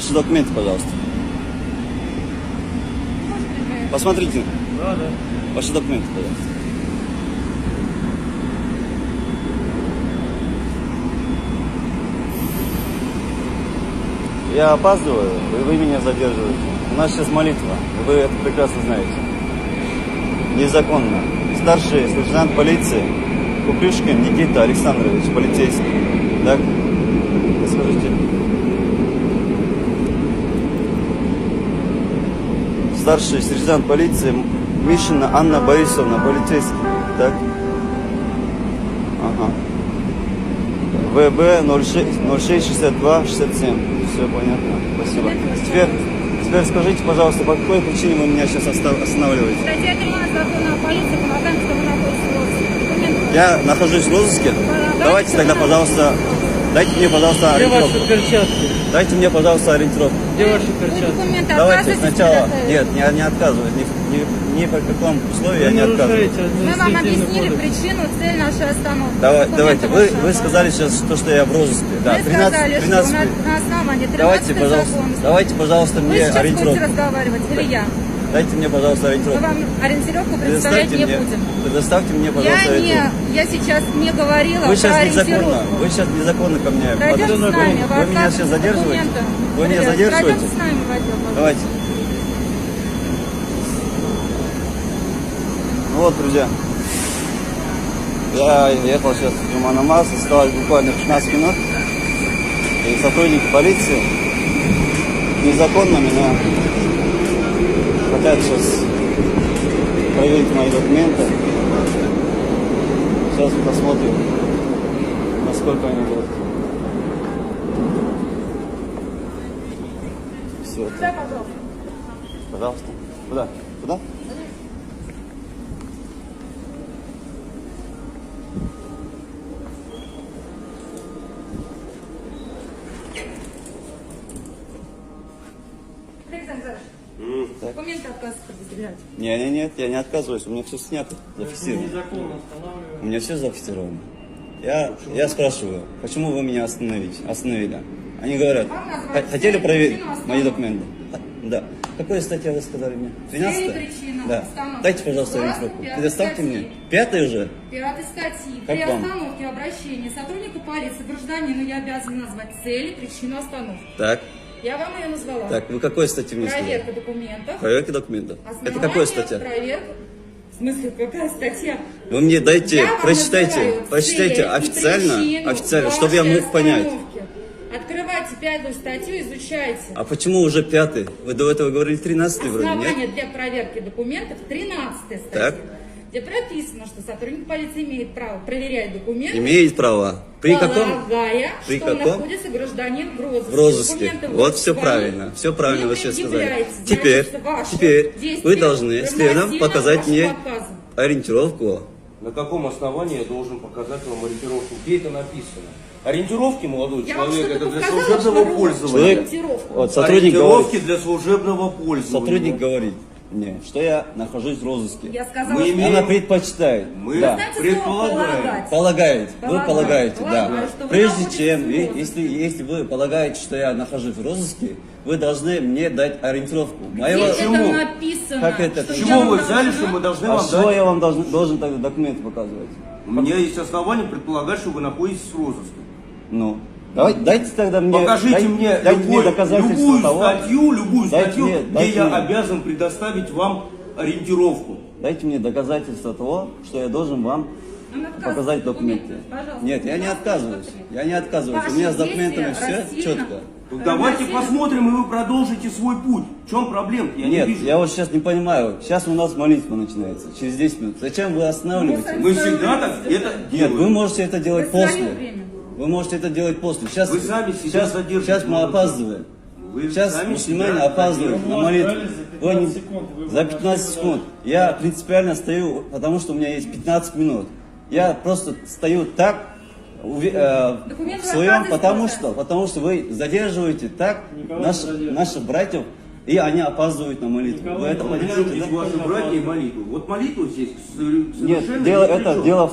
Ваши документы, пожалуйста. Посмотрите. Да. Ваши документы, пожалуйста. Я опаздываю, и вы меня задерживаете. У нас сейчас молитва, и вы это прекрасно знаете. Незаконно. Старший сержант полиции Купрюшкин Никита Александрович, полицейский. Так? Скажите. Старший сержант полиции Мишина Анна Борисовна, полицейский. Так? Ага. ВБ 066267. Все понятно. Спасибо. Теперь скажите, пожалуйста, по какой причине вы меня сейчас останавливаете? Статья 13 закона о полиции полагаем, что вы находитесь в розыске. Я нахожусь в розыске? Давайте тогда, пожалуйста, дайте мне, пожалуйста, Где ориентировку. ваши перчатки? Дайте мне, пожалуйста, ориентировку. Где ваши Вы перчатки? документы Давайте отказываетесь сначала... предоставить? Нет, не отказываюсь. Ни по какому условию я Вы не отказываюсь. нарушаете Мы вам объяснили административный кодекс. причину, цель нашей остановки. Давайте. Документы Вы ваши сказали отказываются. сейчас, что я в розыске. Да, Вы сказали, 13 что минут. на основании 13 Давайте, пожалуйста, Вы мне сейчас будете ориентировку. разговаривать или я? Дайте мне, пожалуйста, Мы ориентировку. вам ориентировку представлять не будем. Предоставьте мне, пожалуйста, ориентировку. Я сейчас не говорила Вы про сейчас незаконно, ориентировку. ко мне. Пройдем с нами, Вы меня сейчас задерживаете? Вы меня задерживаете? Пройдем с нами в отдел, пожалуйста. Давайте. Ну вот, друзья. Я ехал сейчас в Джуманамаз, осталось буквально 15 минут. И сотрудники полиции незаконно меня хотят сейчас проверить мои документы. Сейчас посмотрим, насколько они будут. Все это. Да, пожалуйста. Пожалуйста. Куда? Куда? Александр, документы отказываются предъявлять. Нет, я не отказываюсь, у меня все снято, зафиксировано. Незаконно останавливаем. У меня все зафиксировано. Я спрашиваю, почему вы меня остановили? Они говорят, хотели проверить мои документы? Да. Какая статья вы сказали мне? 13? Причина Да. остановки. Дайте, пожалуйста, Согласно ориентировку. пятой Предоставьте статьи. мне. 5-й уже? 5 статьи. Как При вам? остановке обращения сотрудника полиции гражданину я обязан назвать цели, причину остановки. Так. Я вам ее назвала. Так, вы какой статьи мне сказали? Проверка документов. Проверка документов. Основание, Это какая статья? Проверка. В смысле, какая статья? Вы мне дайте, Я вам прочитайте называю цели и официально, причину чтобы я вашей мог понять. остановки. Открывайте 5 статью, изучайте. А почему уже 5-й? Вы до этого говорили 13-й вроде, нет? Основание для проверки документов 13 статья. Так. Где прописано, что сотрудник полиции имеет право проверять документы, Имеет право. При каком? полагая, При что каком? находится гражданин в розыске. В розыске. Документы Вот все вам правильно. Все правильно не вы сейчас сказали. предъявляете. Теперь, Значит, ваши теперь действия вы должны следом равносильно показать вашим мне отказам. ориентировку. На каком основании я должен показать вам ориентировку? Где это написано? Ориентировки, молодой Я вам человек, что-то это для показала, служебного что пользования. Человек, ориентировку. вот сотрудник Ориентировки говорит, для служебного пользования. сотрудник говорит мне, что я нахожусь в розыске. Я сказала, Мы что... имеем- Она предпочитает. Мы Да. Знаете, предполагаем. слово «полагать»? Полагаете, вы Полагаю. полагаете, Полагаю, да. что вы Прежде находитесь чем, в розыске. если вы полагаете, что я нахожусь в розыске, вы должны мне дать ориентировку. Здесь Моего... это Почему? написано. Как это? что С я Чего вам вы должна- взяли, что мы должны А вам что дать? я вам должен тогда документы показывать? У меня есть основания предполагать, что вы находитесь в розыске. Ну, дайте тогда мне... Покажите мне дайте мне любую доказательства того. Дайте статью, мне- где дайте я мне. обязан предоставить вам ориентировку. Дайте мне доказательства того, что я должен вам Он отказывается показать от документы. документов. Пожалуйста. Нет, я не отказываюсь. Я не отказываюсь. У Ваши меня с документами действия все рассильно. четко. Ну, давайте Равносильно- посмотрим, и вы продолжите свой путь. В чем проблема? Я Нет, не вижу. я вот сейчас не понимаю. Сейчас у нас молитва начинается. Через 10 минут. Зачем вы останавливаете? Мы всегда так это Нет, вы делаем. можете это делать Вы свое после. время. Вы можете это делать после. Сейчас, Вы сами себя задержите. сейчас мы опаздываем. Вы Сейчас сами мусульмане себя опаздывают на молитву. Вы не- Вы За 15 секунд. Я принципиально стою, потому что у меня есть 15 минут. Я просто стою так, в Документы своем, отказываетесь потому что вы задерживаете так наших братьев, и они опаздывают на молитву. Вы это Причем понимаете, здесь да? ваши братья и молитву. Вот молитву здесь Нет, совершенно дело, ни при это чем. дело в